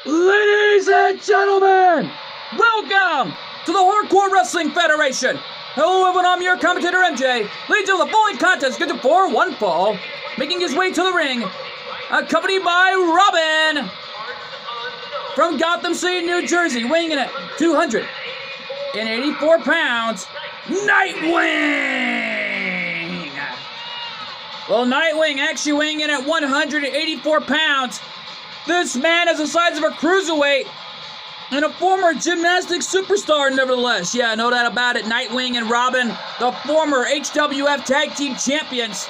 Ladies and gentlemen, welcome to the Hardcore Wrestling Federation. Hello everyone, I'm your commentator MJ. Ladies and gentlemen, the following contest scheduled for one fall, making his way to the ring, accompanied by Robin from Gotham City, New Jersey, weighing in at 284 pounds, Nightwing. Well, Nightwing actually weighing in at 184 pounds. This man is the size of a cruiserweight and a former gymnastics superstar, nevertheless. Yeah, no doubt about it. Nightwing and Robin, the former HWF Tag Team Champions,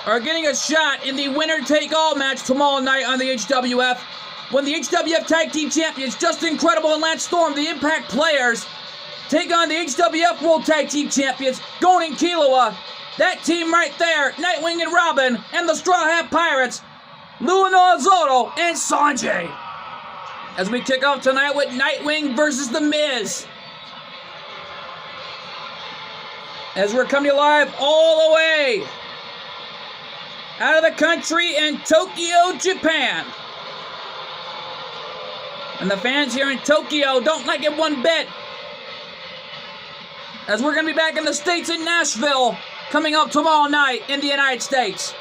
are getting a shot in the winner-take-all match tomorrow night on the HWF. When the HWF Tag Team Champions, Justin Incredible and Lance Storm, the Impact Players, take on the HWF World Tag Team Champions, Gon and Killua. That team right there, Nightwing and Robin, and the Straw Hat Pirates, Luna Azotto and Sanjay. As we kick off tonight with Nightwing versus The Miz. As we're coming to you live all the way out of the country in Tokyo, Japan. And the fans here in Tokyo don't like it one bit. As we're going to be back in the States in Nashville coming up tomorrow night in the United States.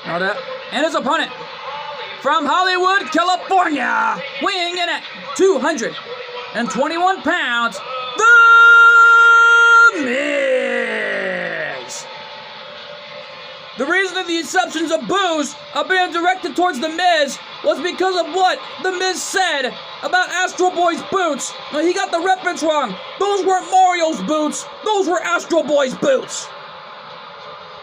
Know that? And his opponent from Hollywood, California, weighing in at 221 pounds, The Miz. The reason that the exceptions of boos are being directed towards The Miz was because of what The Miz said about Astro Boy's boots. Now, he got the reference wrong. Those weren't Mario's boots. Those were Astro Boy's boots.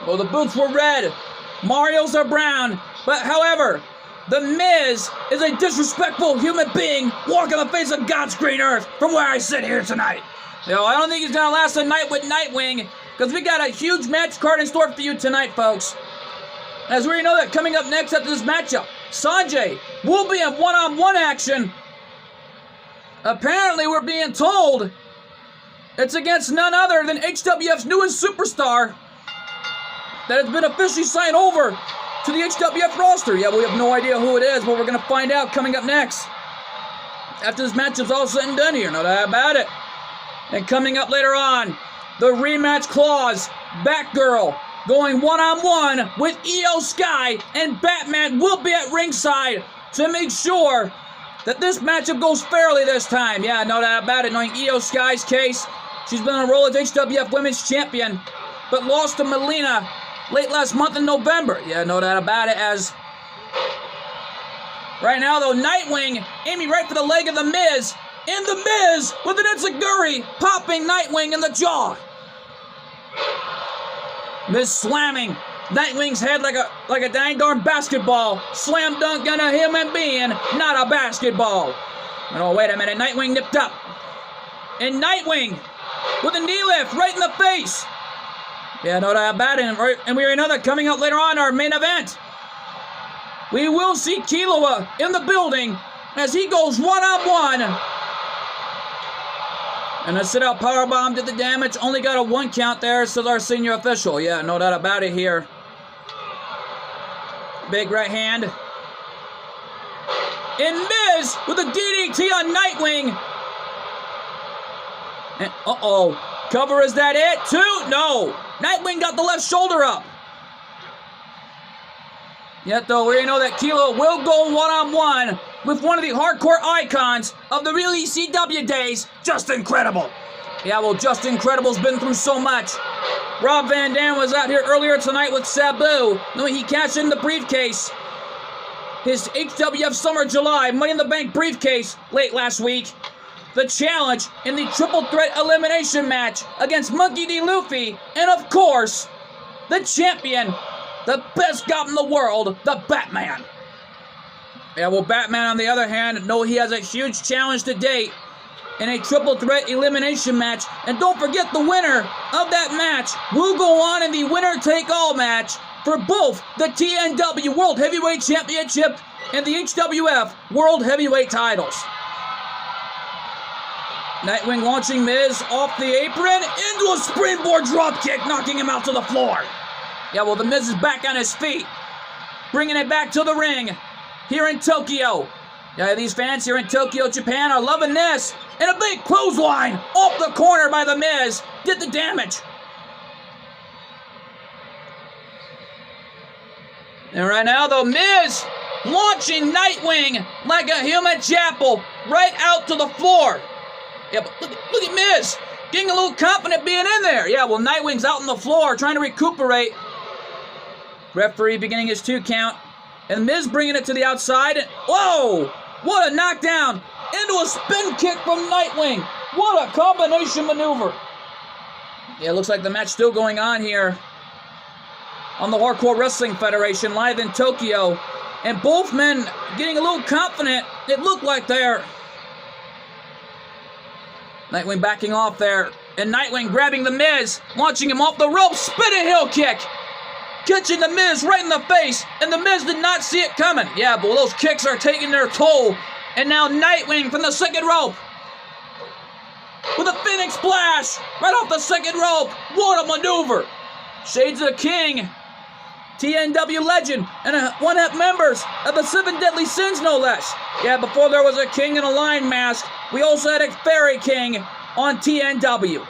Well, the boots were red. Mario's are brown, but however, The Miz is a disrespectful human being walking the face of God's green earth from where I sit here tonight. Yo, I don't think he's gonna last a night with Nightwing, because we got a huge match card in store for you tonight, folks. As we know that coming up next after this matchup, Sanjay will be in one-on-one action. Apparently, we're being told it's against none other than HWF's newest superstar that has been officially signed over to the HWF roster. Yeah, we have no idea who it is, but we're going to find out coming up next. After this matchup's all said and done here, no doubt about it. And coming up later on, the rematch clause, Batgirl, going one-on-one with Io Sky, and Batman will be at ringside to make sure that this matchup goes fairly this time. Yeah, no doubt about it, knowing Io Sky's case. She's been on a roll as HWF Women's Champion, but lost to Melina late last month in November. Yeah, no doubt about it, as right now, though, Nightwing aiming right for the leg of The Miz, and The Miz with an enziguri popping Nightwing in the jaw. Miz slamming Nightwing's head like a dang darn basketball. Slam dunk on a human being, not a basketball. Oh, wait a minute, Nightwing nipped up. And Nightwing with a knee lift right in the face. Yeah, no doubt about it. And we know that coming up later on our main event, we will see Killua in the building as he goes one-on-one. And a sit-out powerbomb did the damage. Only got a 1 count there, says our senior official. Yeah, no doubt about it here. Big right hand. And Miz with a DDT on Nightwing. And, cover, is that it? 2? No. Nightwing got the left shoulder up. Yet though, we know that Kilo will go one-on-one with one of the hardcore icons of the real ECW days, Justin Credible. Yeah, well, Justin Credible's been through so much. Rob Van Dam was out here earlier tonight with Sabu, knowing he cashed in the briefcase. His HWF Summer July Money in the Bank briefcase late last week. The challenge in the triple threat elimination match against Monkey D. Luffy, and of course, the champion, the best god in the world, the Batman. Yeah, well, Batman, on the other hand, know he has a huge challenge to date in a triple threat elimination match. And don't forget, the winner of that match will go on in the winner-take-all match for both the TNW World Heavyweight Championship and the HWF World Heavyweight titles. Nightwing launching Miz off the apron into a springboard dropkick, knocking him out to the floor. Yeah, well, the Miz is back on his feet, bringing it back to the ring here in Tokyo. Yeah, these fans here in Tokyo, Japan are loving this. And a big clothesline off the corner by the Miz. Did the damage. And right now, the Miz launching Nightwing like a human chapel right out to the floor. Yeah, but look at Miz getting a little confident being in there. Yeah, well, Nightwing's out on the floor trying to recuperate. Referee beginning his 2 count. And Miz bringing it to the outside. Whoa! What a knockdown into a spin kick from Nightwing. What a combination maneuver. Yeah, it looks like the match still going on here on the Hardcore Wrestling Federation live in Tokyo. And both men getting a little confident. It looked like there. Nightwing backing off there. And Nightwing grabbing the Miz, launching him off the rope, spinning heel kick. Catching the Miz right in the face, and the Miz did not see it coming. Yeah, but those kicks are taking their toll. And now Nightwing from the second rope with a Phoenix Splash right off the second rope. What a maneuver. Shades of the King, TNW legend, and one-half members of the 7 Deadly Sins, no less. Yeah, before there was a king in a lion mask, we also had a Fairy King on TNW.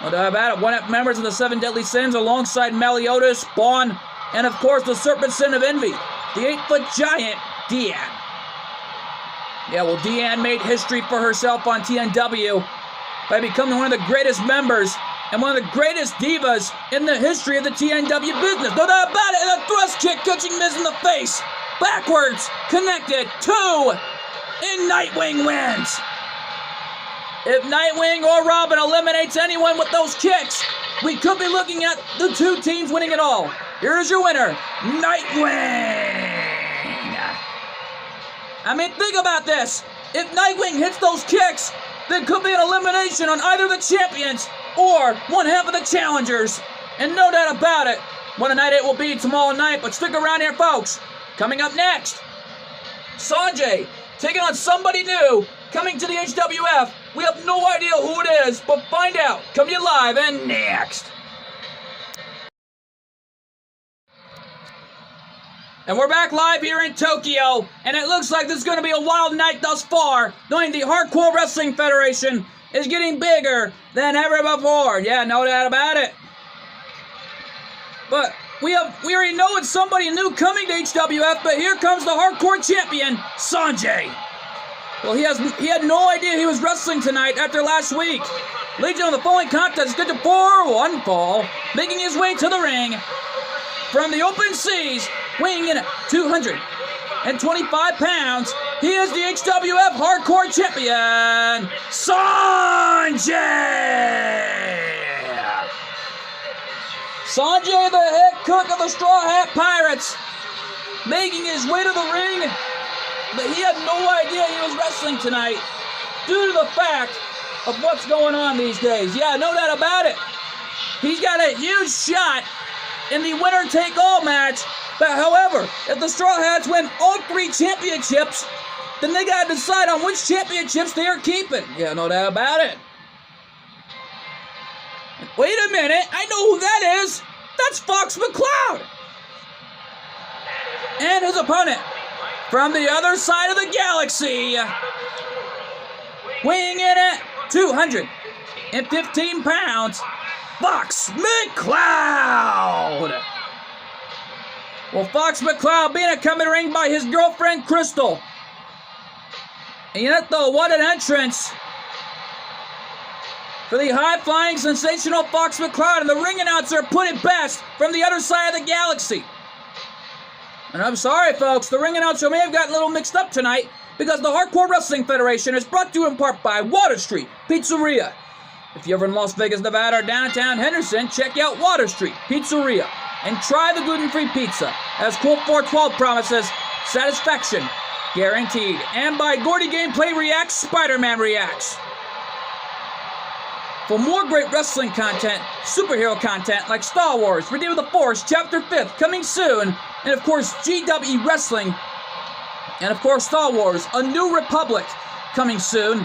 No doubt about it, one-half members of the 7 Deadly Sins alongside Meliodas, Spawn, and of course the Serpent Sin of Envy, the 8-foot giant, Deanne. Yeah, well, Deanne made history for herself on TNW by becoming one of the greatest members and one of the greatest divas in the history of the TNW business. No doubt about it, and a thrust kick catching Miz in the face. Backwards, connected, 2, and Nightwing wins. If Nightwing or Robin eliminates anyone with those kicks, we could be looking at the 2 teams winning it all. Here's your winner, Nightwing. I mean, think about this. If Nightwing hits those kicks, there could be an elimination on either the champions or one half of the challengers. And no doubt about it, what a night it will be tomorrow night. But stick around here, folks. Coming up next, Sanjay taking on somebody new, coming to the HWF. We have no idea who it is, but find out. Coming to you live and next. And we're back live here in Tokyo, and it looks like this is going to be a wild night thus far, knowing the Hardcore Wrestling Federation is getting bigger than ever before. Yeah, no doubt about it. But we already know it's somebody new coming to HWF, but here comes the Hardcore Champion, Sanjay. Well, he had no idea he was wrestling tonight after last week. Legion of the following contest, scheduled for one fall, making his way to the ring from the open seas, weighing in at 225 pounds, he is the HWF Hardcore Champion, Sanjay! Sanjay, the head cook of the Straw Hat Pirates, making his way to the ring, but he had no idea he was wrestling tonight due to the fact of what's going on these days. Yeah, no doubt about it. He's got a huge shot in the winner-take-all match. But however, if the Straw Hats win all 3 championships, then they got to decide on which championships they are keeping. Yeah, no doubt about it. Wait a minute, I know who that is. That's Fox McCloud. And his opponent from the other side of the galaxy, weighing in at 215 pounds, Fox McCloud. Well, Fox McCloud being accompanied by his girlfriend, Crystal. And yet, though, what an entrance for the high-flying, sensational Fox McCloud. And the ring announcer put it best from the other side of the galaxy. And I'm sorry, folks, the ring announcer may have gotten a little mixed up tonight because the Hardcore Wrestling Federation is brought to you in part by Water Street Pizzeria. If you're ever in Las Vegas, Nevada, or downtown Henderson, check out Water Street Pizzeria and try the gluten-free pizza. As Colt 412 promises, satisfaction guaranteed. And by Gordy Gameplay Reacts, Spider-Man Reacts. For more great wrestling content, superhero content like Star Wars, Redeem of the Force, Chapter 5th, coming soon, and of course GW Wrestling, and of course Star Wars, A New Republic, coming soon.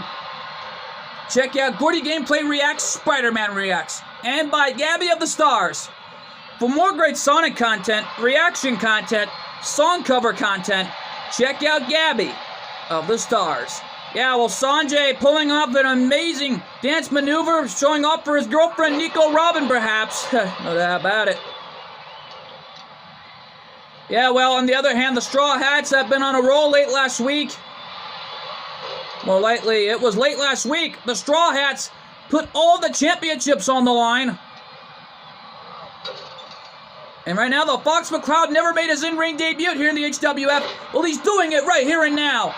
Check out Gordy Gameplay Reacts, Spider-Man Reacts, and by Gabby of the Stars. For more great Sonic content, reaction content, song cover content, check out Gabby of the Stars. Yeah, well, Sanjay pulling off an amazing dance maneuver, showing off for his girlfriend, Nico Robin, perhaps. No doubt about it. Yeah, well, on the other hand, the Straw Hats have been on a roll late last week. More likely, it was late last week. The Straw Hats put all the championships on the line. And right now, though, Fox McCloud never made his in-ring debut here in the HWF. Well, he's doing it right here and now.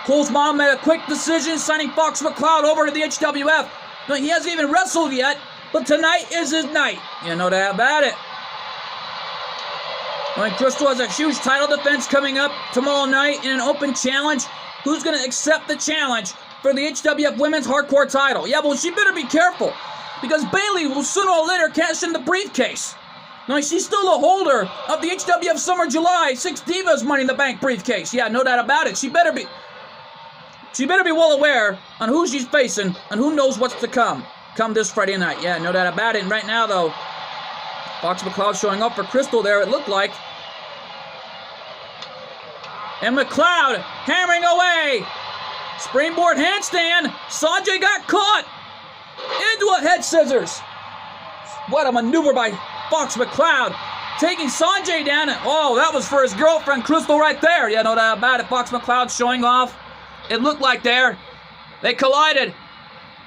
Cole's mom made a quick decision, signing Fox McCloud over to the HWF. No, he hasn't even wrestled yet, but tonight is his night. You know that about it. When Crystal has a huge title defense coming up tomorrow night in an open challenge, who's going to accept the challenge for the HWF Women's Hardcore title? Yeah, well, she better be careful, because Bayley will sooner or later cash in the briefcase. No, she's still the holder of the HWF Summer July 6 Divas Money in the Bank briefcase. Yeah, no doubt about it. She better be well aware on who she's facing and who knows what's to come this Friday night. Yeah, no doubt about it. And right now, though, Fox McCloud showing up for Crystal there, it looked like. And McCloud hammering away. Springboard handstand. Sanjay got caught into a head scissors. What a maneuver by Fox McCloud. Taking Sanjay down. And, oh, that was for his girlfriend, Crystal, right there. Yeah, no doubt about it. Fox McCloud showing off. It looked like there. They collided.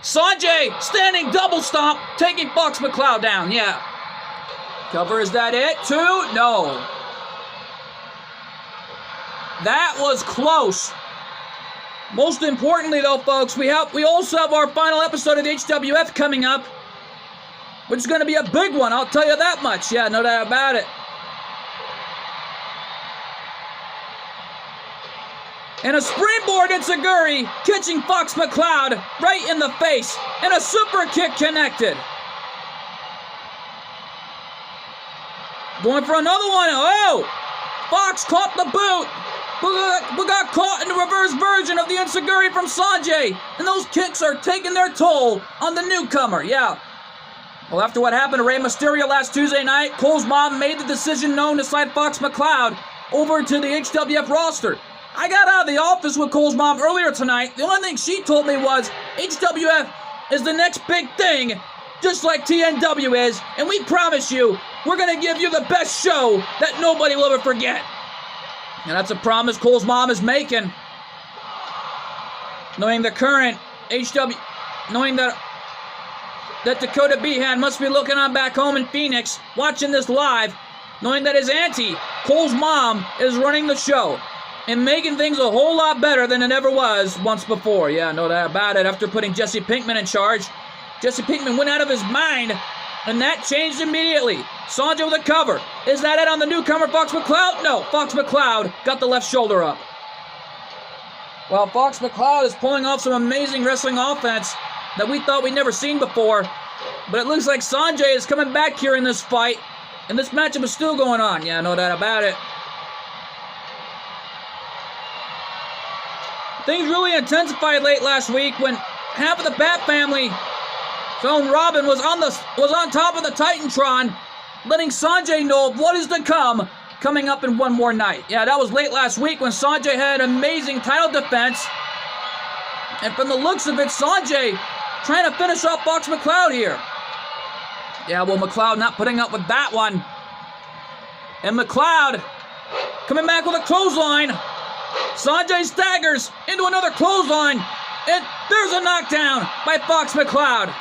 Sanjay standing double stomp, taking Fox McCloud down. Yeah. Cover, is that it? 2? No. That was close. Most importantly, though, folks, we also have our final episode of the HWF coming up, which is going to be a big one, I'll tell you that much. Yeah, no doubt about it. And a springboard Enziguri catching Fox McCloud right in the face. And a super kick connected. Going for another one. Oh! Fox caught the boot. We got caught in the reverse version of the Enziguri from Sanjay. And those kicks are taking their toll on the newcomer. Yeah. Well, after what happened to Rey Mysterio last Tuesday night, Cole's mom made the decision known to slide Fox McCloud over to the HWF roster. I got out of the office with Cole's mom earlier tonight. The only thing she told me was HWF is the next big thing, just like TNW is, and we promise you, we're going to give you the best show that nobody will ever forget. And that's a promise Cole's mom is making. Knowing the current knowing that Dakota Behan must be looking on back home in Phoenix, watching this live, knowing that his auntie, Cole's mom, is running the show and making things a whole lot better than it ever was once before. Yeah, no doubt about it. After putting Jesse Pinkman in charge, Jesse Pinkman went out of his mind, and that changed immediately. Sanjay with a cover. Is that it on the newcomer, Fox McCloud? No, Fox McCloud got the left shoulder up. Well, Fox McCloud is pulling off some amazing wrestling offense that we thought we'd never seen before, but it looks like Sanjay is coming back here in this fight, and this matchup is still going on. Yeah, no doubt about it. Things really intensified late last week when half of the Bat family, own Robin, was on top of the Titantron, letting Sanjay know of what is to come coming up in one more night. Yeah, that was late last week when Sonjay had an amazing title defense. And from the looks of it, Sonjay trying to finish off Fox McCloud here. Yeah, well, McCloud not putting up with that one. And McCloud coming back with a clothesline. Sonjay staggers into another clothesline. And there's a knockdown by Fox McCloud.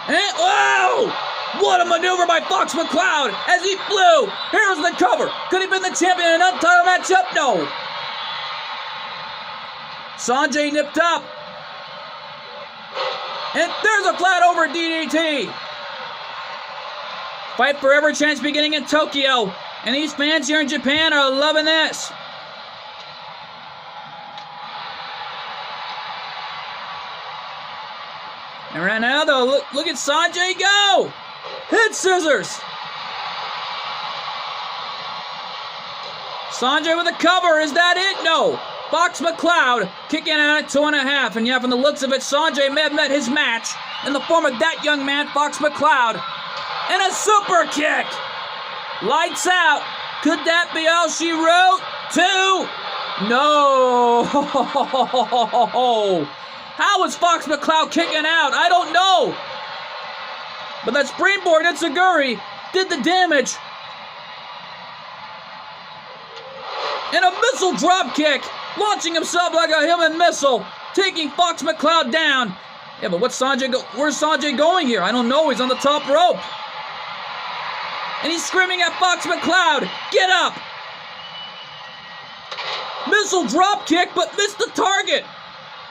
And, whoa! What a maneuver by Fox McCloud as he flew. Here's the cover. Could he have been the champion in an untitled matchup? No. Sonjay nipped up. And there's a flat over DDT. Fight for every chance beginning in Tokyo. And these fans here in Japan are loving this. And right now, though, look at Sonjay go. Head scissors. Sonjay with a cover. Is that it? No. Fox McCloud kicking out at 2.5. And yeah, from the looks of it, Sonjay may have met his match in the form of that young man, Fox McCloud. And a super kick. Lights out. Could that be all she wrote? 2. No. How was Fox McCloud kicking out? I don't know. But that springboard Enziguri did the damage. And a missile drop kick. Launching himself like a human missile. Taking Fox McCloud down. Yeah, but where's Sonjay going here? I don't know. He's on the top rope. And he's screaming at Fox McCloud. Get up. Missile drop kick, but missed the target.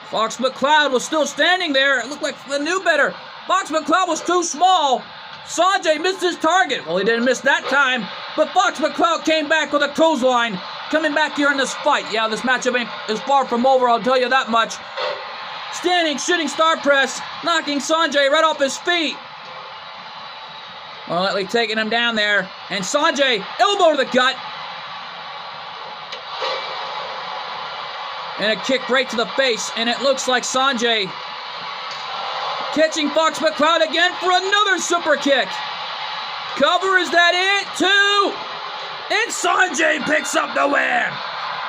Fox McCloud was still standing there. It looked like they knew better. Fox McCloud was too small. Sonjay missed his target. Well, he didn't miss that time. But Fox McCloud came back with a clothesline. Coming back here in this fight. Yeah, this matchup is far from over, I'll tell you that much. Standing, shooting star press. Knocking Sonjay right off his feet. Well, likely taking him down there. And Sonjay, elbow to the gut. And a kick right to the face. And it looks like Sonjay catching Fox McCloud again for another super kick. Cover, is that it? 2. And Sonjay picks up the win.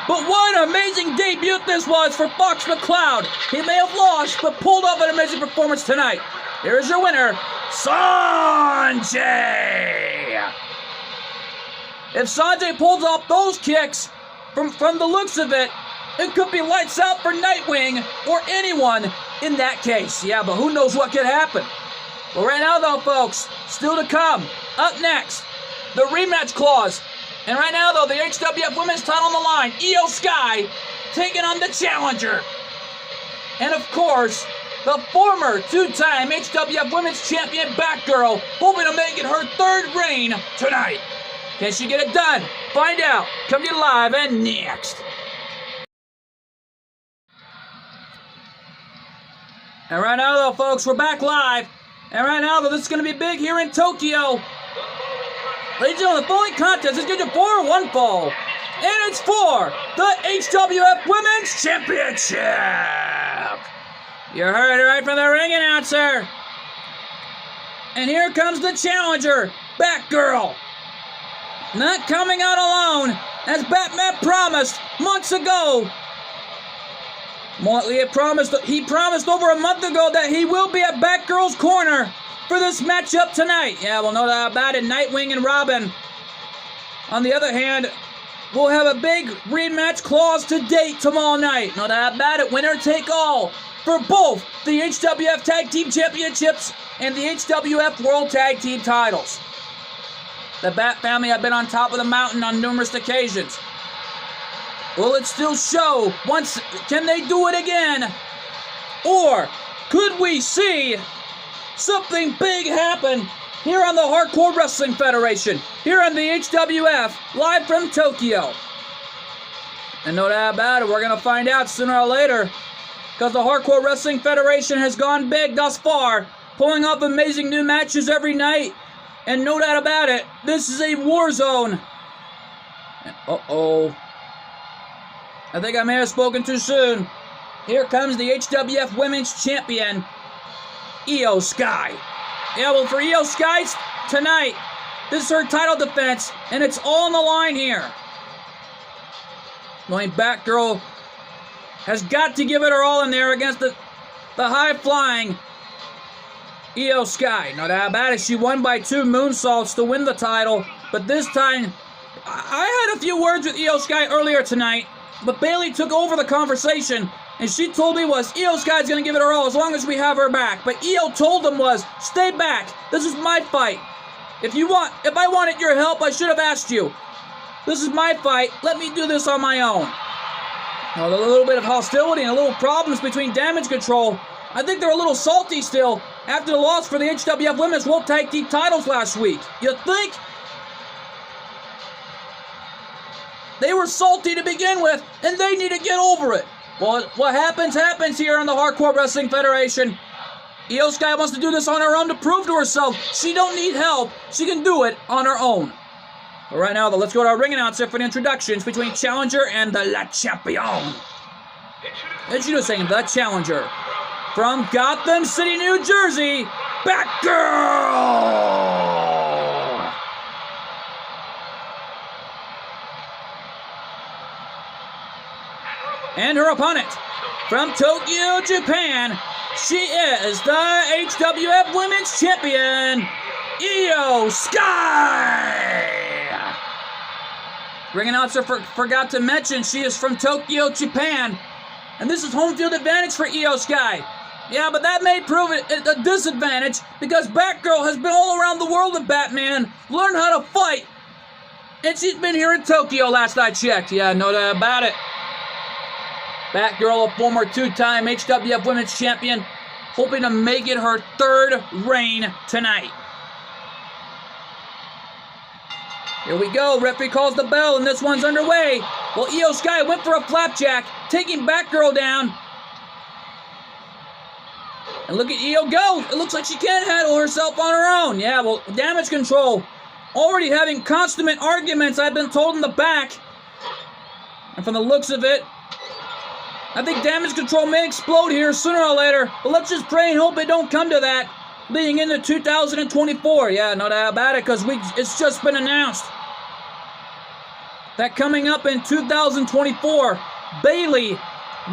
But what an amazing debut this was for Fox McCloud. He may have lost, but pulled off an amazing performance tonight. Here is your winner, Sonjay. If Sonjay pulls off those kicks, from the looks of it, it could be lights out for Nightwing or anyone in that case. Yeah, but who knows what could happen. Well, right now, though, folks, still to come. Up next, the rematch clause. And right now, though, the HWF Women's title on the line. Io Sky taking on the challenger. And, of course, the former two-time HWF Women's Champion Batgirl, hoping to make it her 3rd reign tonight. Can she get it done? Find out. Come to you live and next. And right now, though, folks, we're back live. And right now, though, this is going to be big here in Tokyo. Ladies and gentlemen, the following contest is scheduled for one fall. And it's for the HWF Women's Championship. You heard it right from the ring announcer. And here comes the challenger, Batgirl. Not coming out alone, as Batman promised months ago. Motley he promised over a month ago that he will be at Batgirl's corner for this matchup tonight. Yeah, we'll know that about it. Nightwing and Robin. On the other hand, we'll have a big rematch clause to date tomorrow night. No doubt about it. Winner take all for both the HWF Tag Team Championships and the HWF World Tag Team titles. The Bat family have been on top of the mountain on numerous occasions. Will it still show? Can they do it again? Or could we see something big happen here on the Hardcore Wrestling Federation, here on the HWF, live from Tokyo? And no doubt about it, we're going to find out sooner or later, because the Hardcore Wrestling Federation has gone big thus far, pulling off amazing new matches every night. And no doubt about it, this is a war zone. Uh-oh. I think I may have spoken too soon. Here comes the HWF Women's Champion, Io Sky. Yeah, well, for Io Sky tonight, This is her title defense, and it's all on the line here. Knowing Batgirl has got to give it her all in there against the high-flying Io Sky. No doubt about it, she won by 2 moonsaults to win the title, but this time, I had a few words with Io Sky earlier tonight, but Bayley took over the conversation, and she told me was, Io Sky's going to give it her all as long as we have her back. But Io told them was, stay back, this is my fight. If I wanted your help, I should have asked you. This is my fight, let me do this on my own. Well, a little bit of hostility and a little problems between Damage Control. I think they're a little salty still after the loss for the HWF Women's World Tag Team titles last week. You think? They were salty to begin with, and they need to get over it. Well, what happens here in the Hardcore Wrestling Federation. Io Sky wants to do this on her own to prove to herself she don't need help. She can do it on her own. All right, now, let's go to our ring announcer for the introductions between Challenger and the La Champion. Introducing the Challenger. From Gotham City, New Jersey, Batgirl! And her opponent, from Tokyo, Japan, she is the HWF Women's Champion, Io Sky! Ring announcer forgot to mention she is from Tokyo, Japan, and this is home field advantage for Io Sky. Yeah, but that may prove it a disadvantage because Batgirl has been all around the world with Batman, learned how to fight, and she's been here in Tokyo last I checked. Yeah, no doubt about it. Batgirl, a former 2-time HWF Women's Champion, hoping to make it her 3rd reign tonight. Here we go, referee calls the bell and this one's underway. Well, Io Sky went for a flapjack, taking Batgirl down. And look at Io go. It looks like she can't handle herself on her own. Yeah, well, Damage Control already having consummate arguments, I've been told, in the back. And from the looks of it, I think Damage Control may explode here sooner or later. But let's just pray and hope it don't come to that leading into 2024. Yeah, no doubt about it, because it's just been announced that coming up in 2024, Bayley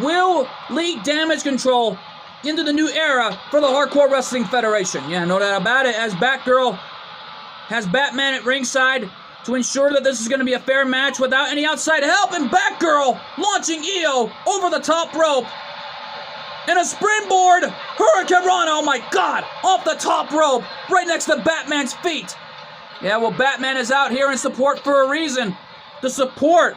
will lead Damage Control into the new era for the Hardcore Wrestling Federation. Yeah, no doubt about it, as Batgirl has Batman at ringside to ensure that this is going to be a fair match without any outside help, and Batgirl launching Io over the top rope. And a springboard Hurricanrana, oh my god, off the top rope, right next to Batman's feet. Yeah, well, Batman is out here in support for a reason. To support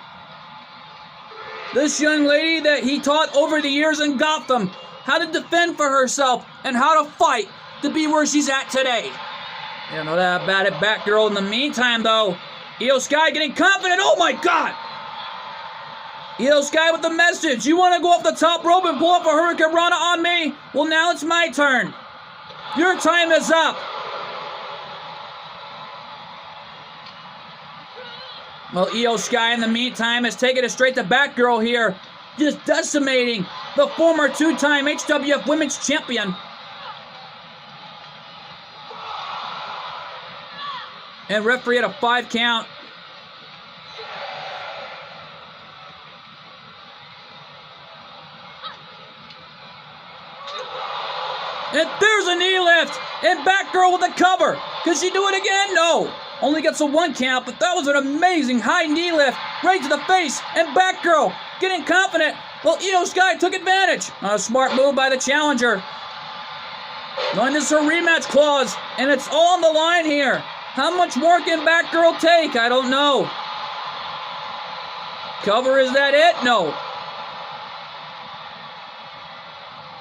this young lady that he taught over the years in Gotham how to defend for herself and how to fight to be where she's at today. Yeah, no doubt about it, Batgirl. In the meantime, though, Io Sky getting confident. Oh my god! Io Sky with the message. You want to go off the top rope and pull up a Hurricanrana on me? Well, now it's my turn. Your time is up. Well, Io Sky, in the meantime, has taken it straight to Batgirl here, just decimating the former 2-time HWF Women's Champion. And referee at a 5 count. And there's a knee lift, and Batgirl with a cover. Can she do it again? No. Only gets a 1 count, but that was an amazing high knee lift right to the face, and Batgirl getting confident. Well, Io Sky took advantage. A smart move by the Challenger. Knowing this is her rematch clause, and it's all on the line here. How much more can Batgirl take? I don't know. Cover, is that it? No.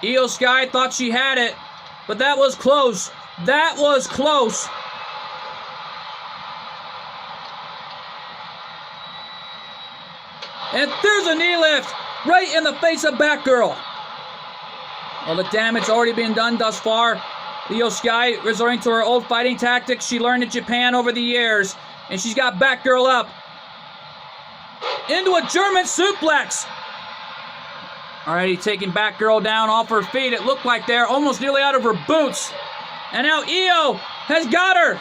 Io Sky thought she had it, but that was close. That was close. And there's a knee lift right in the face of Batgirl. Well, the damage already been done thus far. Io Sky resorting to her old fighting tactics she learned in Japan over the years. And she's got Batgirl up. Into a German suplex. Alrighty, taking Batgirl down off her feet. It looked like they're almost nearly out of her boots. And now Io has got her.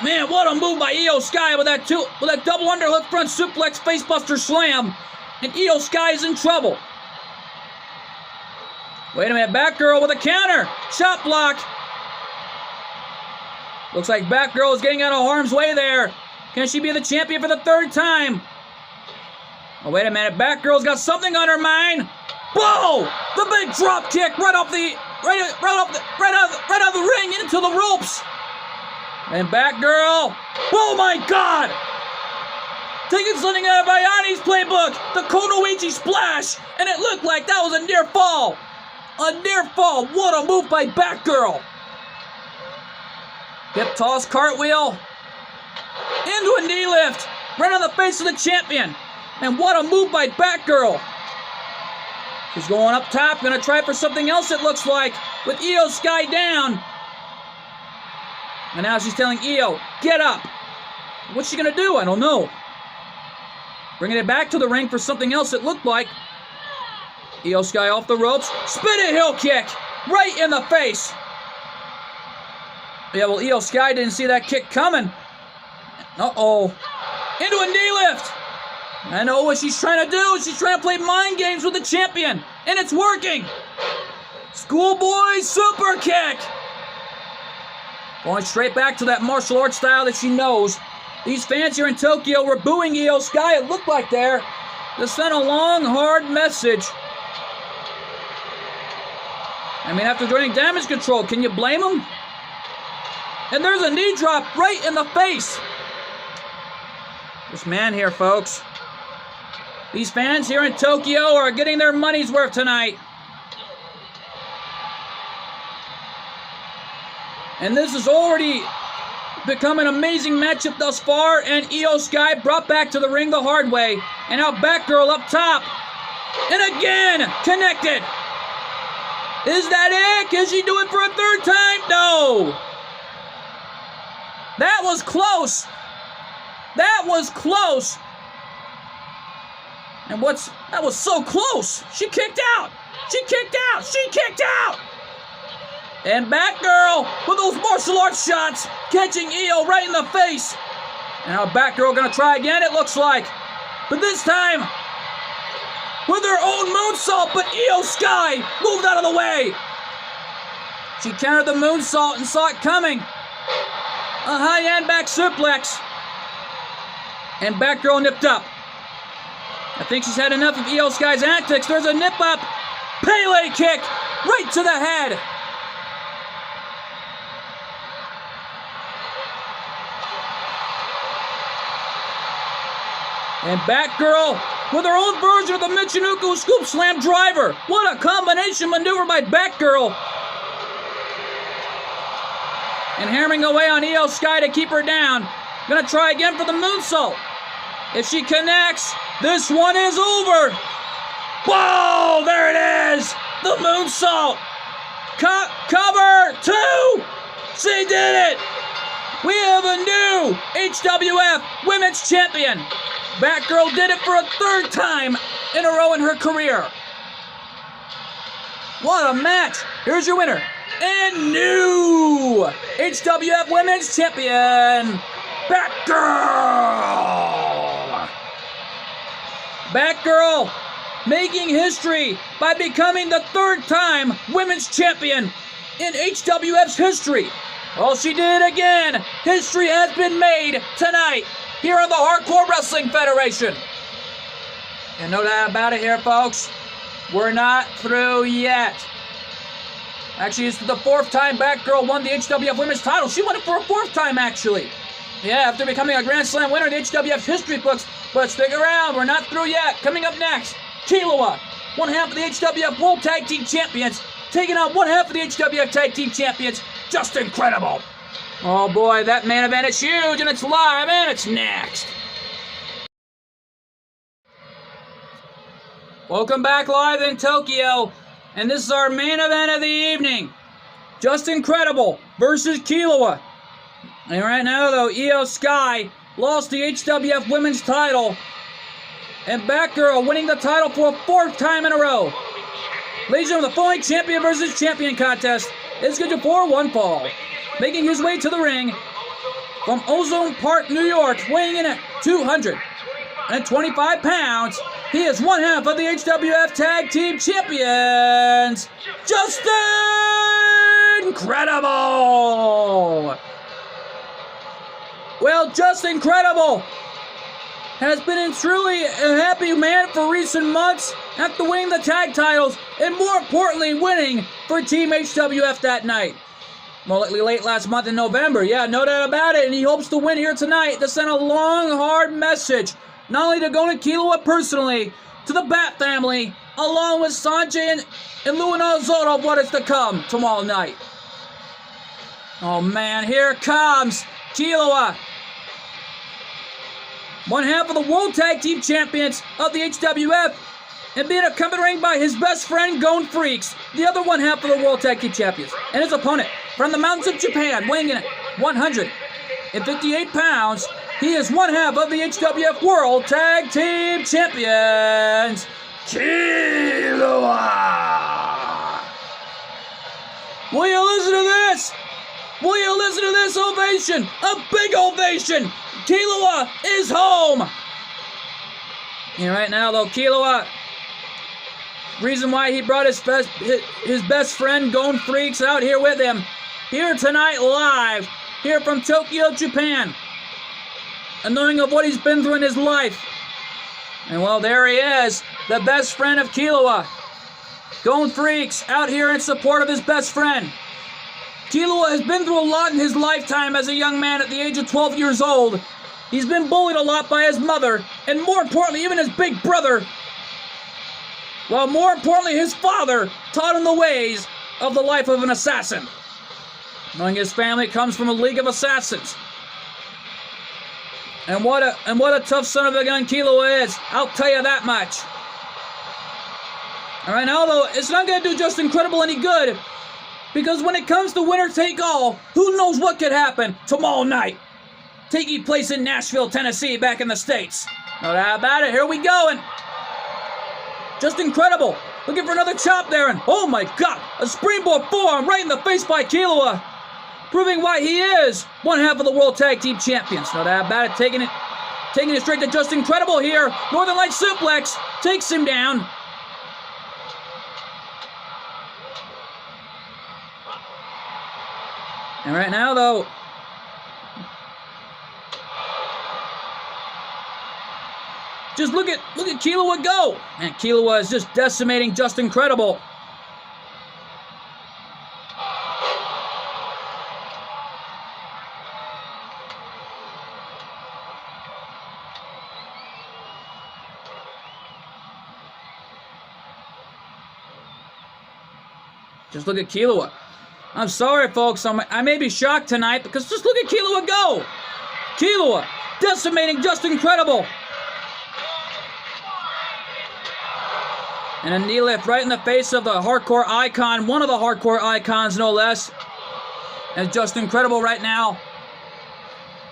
Man, what a move by Io Sky with that double underhook front suplex facebuster slam. And Io Sky is in trouble. Wait a minute, Batgirl with a counter. Shot block. Looks like Batgirl is getting out of harm's way there. Can she be the champion for the third time? Oh, wait a minute, Batgirl's got something on her mind. Whoa! The big drop kick right out of the ring into the ropes. And Batgirl, oh my God! Taking something out of Ayani's playbook, the Konoichi splash, and it looked like that was a near fall. A near fall. What a move by Batgirl. Hip toss, cartwheel, into a knee lift, right on the face of the champion. And what a move by Batgirl. She's going up top, gonna try for something else it looks like, with Io Sky down. And now she's telling Io, get up. What's she going to do? I don't know. Bringing it back to the ring for something else it looked like. Io Sky off the ropes. Spinning heel kick. Right in the face. Yeah, well, Io Sky didn't see that kick coming. Uh-oh. Into a knee lift. I know what she's trying to do. She's trying to play mind games with the champion. And it's working. Schoolboy super kick. Going straight back to that martial arts style that she knows. These fans here in Tokyo were booing Io Sky, it looked like there. To send a long, hard message. I mean, after joining Damage Control, can you blame them? And there's a knee drop right in the face. This man here, folks. These fans here in Tokyo are getting their money's worth tonight. And this has already become an amazing matchup thus far, and Io Sky brought back to the ring the hard way. And now Batgirl up top. And again, connected. Is that it? Can she do it for a third time? No. That was close. That was close. And that was so close. She kicked out. She kicked out. She kicked out. And Batgirl with those martial arts shots, catching Io right in the face. And now Batgirl gonna try again, it looks like. But this time, with her own moonsault, but Io Sky moved out of the way. She countered the moonsault and saw it coming. A high-end back suplex. And Batgirl nipped up. I think she's had enough of Io Sky's antics. There's a nip up. Pele kick right to the head. And Batgirl with her own version of the Michinoku Scoop Slam driver. What a combination maneuver by Batgirl. And hammering away on Io Sky to keep her down. Gonna try again for the moonsault. If she connects, this one is over. Whoa, there it is. The moonsault. Cover 2. She did it. We have a new HWF Women's Champion. Batgirl did it for a third time in a row in her career. What a match. Here's your winner and new HWF Women's Champion, Batgirl. Batgirl making history by becoming the third time Women's Champion in HWF's history. Well, she did it again. History has been made tonight here on the Hardcore Wrestling Federation. And no doubt about it here, folks, we're not through yet. Actually, it's the fourth time Batgirl won the HWF Women's title. She won it for a fourth time, actually. Yeah, after becoming a Grand Slam winner in the HWF history books. But stick around, we're not through yet. Coming up next, Killua, one half of the HWF World Tag Team Champions, taking on one half of the HWF Tag Team Champions. Just incredible. Oh boy, that main event is huge, and it's live, and it's next. Welcome back live in Tokyo, and this is our main event of the evening. Just Incredible versus Killua. And right now, though, Io Sky lost the HWF Women's title, and Batgirl winning the title for a fourth time in a row. Ladies and gentlemen, the following champion versus champion contest is scheduled for one fall. Making his way to the ring from Ozone Park, New York, weighing in at 225 pounds, he is one half of the HWF Tag Team Champions, Justin Credible! Well, Justin Credible has been a truly happy man for recent months after winning the tag titles and, more importantly, winning for Team HWF that night. More likely late last month in November. Yeah, no doubt about it. And he hopes to win here tonight to send a long, hard message, not only to Gona Kilowa personally, to the Bat family, along with Sanjay and Luana Zona of what is to come tomorrow night. Oh man, here comes Kilowa, one half of the World Tag Team Champions of the HWF, and being accompanied by his best friend, Gon Freaks, the other one half of the World Tag Team Champions. And his opponent, from the mountains of Japan, weighing in at 158 pounds, he is one half of the HWF World Tag Team Champions, Kilowa! Will you listen to this? Will you listen to this ovation? A big ovation! Kilowa is home! And right now, though, Kilowa, reason why he brought his best friend, Gon Freaks, out here with him, here tonight live, here from Tokyo, Japan, and knowing of what he's been through in his life. And well, there he is, the best friend of Kilowa. Gon Freaks out here in support of his best friend. Kilowa has been through a lot in his lifetime as a young man at the age of 12 years old. He's been bullied a lot by his mother, and more importantly, even his big brother. Well, more importantly, his father taught him the ways of the life of an assassin. Knowing his family comes from a League of Assassins. And what a tough son of a gun Kilowa is, I'll tell you that much. Alright, now though, it's not going to do Justin Credible any good, because when it comes to winner take all, who knows what could happen tomorrow night, taking place in Nashville, Tennessee, back in the States. No doubt about it, here we go, and Justin Credible looking for another chop there, and oh my god, a springboard forearm right in the face by Kilowa, proving why he is one half of the World Tag Team Champions. No doubt about it, taking it straight to Justin Credible here. Northern Light suplex takes him down. And right now, though, just look at Kilowa go. And Kilowa is just decimating Justin Credible. Just look at Kilowa. I'm sorry, folks. I may be shocked tonight because just look at Kilowa go. Kilowa decimating Justin Credible. And a knee lift right in the face of the hardcore icon, one of the hardcore icons, no less. As Justin Credible right now,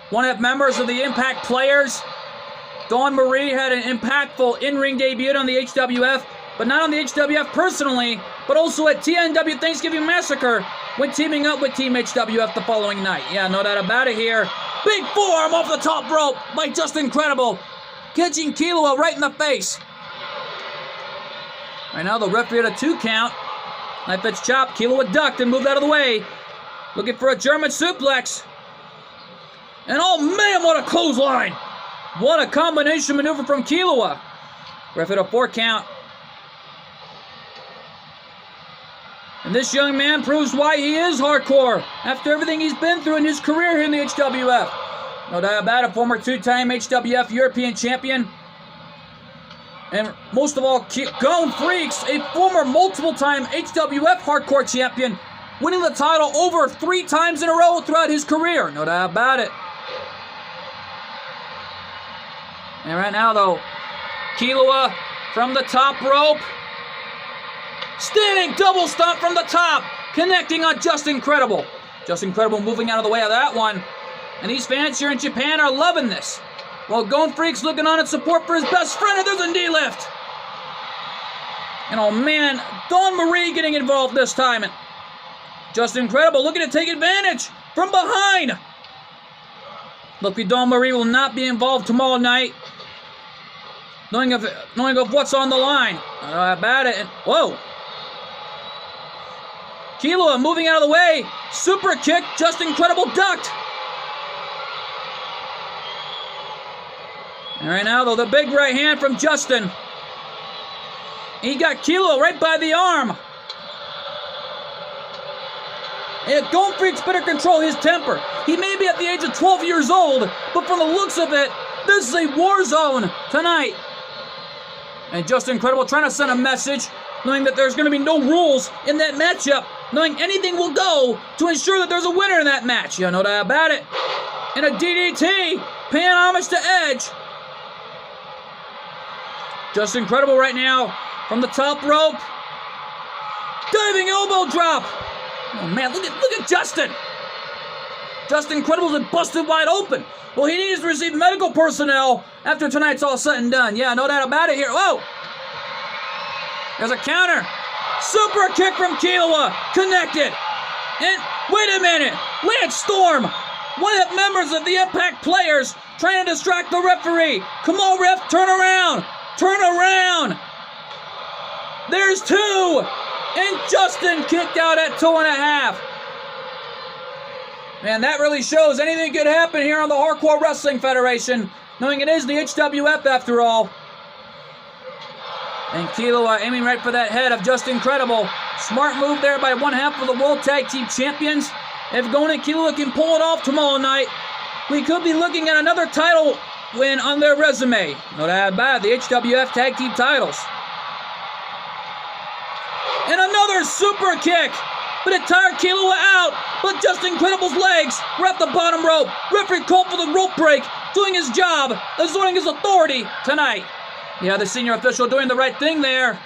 one of the members of the Impact Players. Dawn Marie had an impactful in-ring debut on the HWF, but not on the HWF personally, but also at TNW Thanksgiving Massacre when teaming up with Team HWF the following night. Yeah, no doubt about it here. Big forearm off the top rope by Justin Credible, catching Kilowa right in the face. Right now, the referee had a 2 count. Knife edge chop. Kilowa ducked and moved out of the way. Looking for a German suplex. And oh man, what a clothesline! What a combination maneuver from Kilowa. Ref had a 4 count. And this young man proves why he is hardcore after everything he's been through in his career here in the HWF. No doubt about it, former 2-time HWF European champion. And most of all, Gon Freaks, a former multiple-time HWF hardcore champion, winning the title over 3 times in a row throughout his career. No doubt about it. And right now, though, Kilowa from the top rope. Standing double stomp from the top, connecting on Justin Credible. Justin Credible moving out of the way of that one. And these fans here in Japan are loving this. While Gon Freaks looking on in support for his best friend, and there's a knee lift. And oh man, Dawn Marie getting involved this time. And Justin Credible looking to take advantage from behind. Lucky Dawn Marie will not be involved tomorrow night. Knowing of what's on the line. About it. And, whoa. Killua moving out of the way. Super kick. Just incredible ducked. And right now, though, the big right hand from Justin. He got Killua right by the arm. And Golden Freaks better control his temper. He may be at the age of 12 years old, but from the looks of it, this is a war zone tonight. And Just Incredible trying to send a message, knowing that there's going to be no rules in that matchup, knowing anything will go to ensure that there's a winner in that match. You know that about it. And a DDT, paying homage to Edge. Just Incredible right now from the top rope. Diving elbow drop. Oh man, look at Justin. Just Incredible's been busted wide open. Well, he needs to receive medical personnel after tonight's all said and done. Yeah, no doubt about it here. Whoa! There's a counter. Super kick from Killua. Connected. And wait a minute. Lance Storm, one of the members of the Impact players, trying to distract the referee. Come on, ref, turn around. Turn around. There's two. And Justin kicked out at 2.5. Man, that really shows anything could happen here on the Hardcore Wrestling Federation, knowing it is the HWF after all. And Killua aiming right for that head of Just Incredible. Smart move there by one half of the World Tag Team Champions. If Gon and Killua can pull it off tomorrow night, we could be looking at another title win on their resume. No doubt about it, the HWF Tag Team titles. And another super kick. But it tired Killua out. But Just Incredible's legs were at the bottom rope. Referee called for the rope break, doing his job, asserting his authority tonight. Yeah, the senior official doing the right thing there.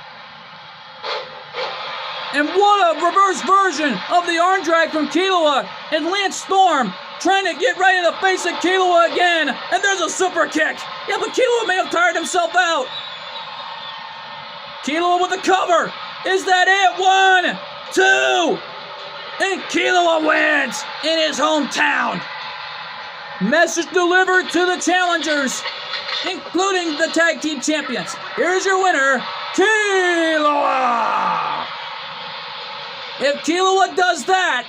And what a reverse version of the arm drag from Killua. And Lance Storm trying to get right in the face of Killua again. And there's a super kick. Yeah, but Killua may have tired himself out. Killua with the cover. Is that it? 1, 2. And Killua wins in his hometown. Message delivered to the challengers, including the tag team champions. Here's your winner, Killua. If Killua does that,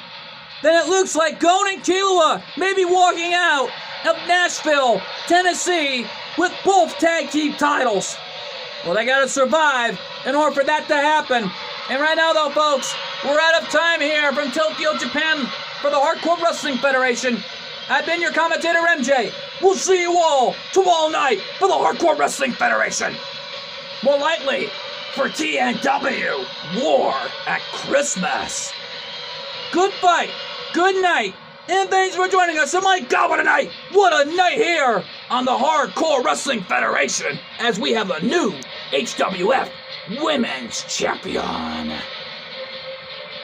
then it looks like Gon and Killua may be walking out of Nashville, Tennessee with both tag team titles. Well, they got to survive in order for that to happen. And right now, though, folks, we're out of time here from Tokyo, Japan for the Hardcore Wrestling Federation. I've been your commentator, MJ. We'll see you all tomorrow night for the Hardcore Wrestling Federation. More likely for TNW War at Christmas. Good fight. Good night. And thanks for joining us. And my God, what a night. What a night here on the Hardcore Wrestling Federation as we have a new HWF Women's Champion.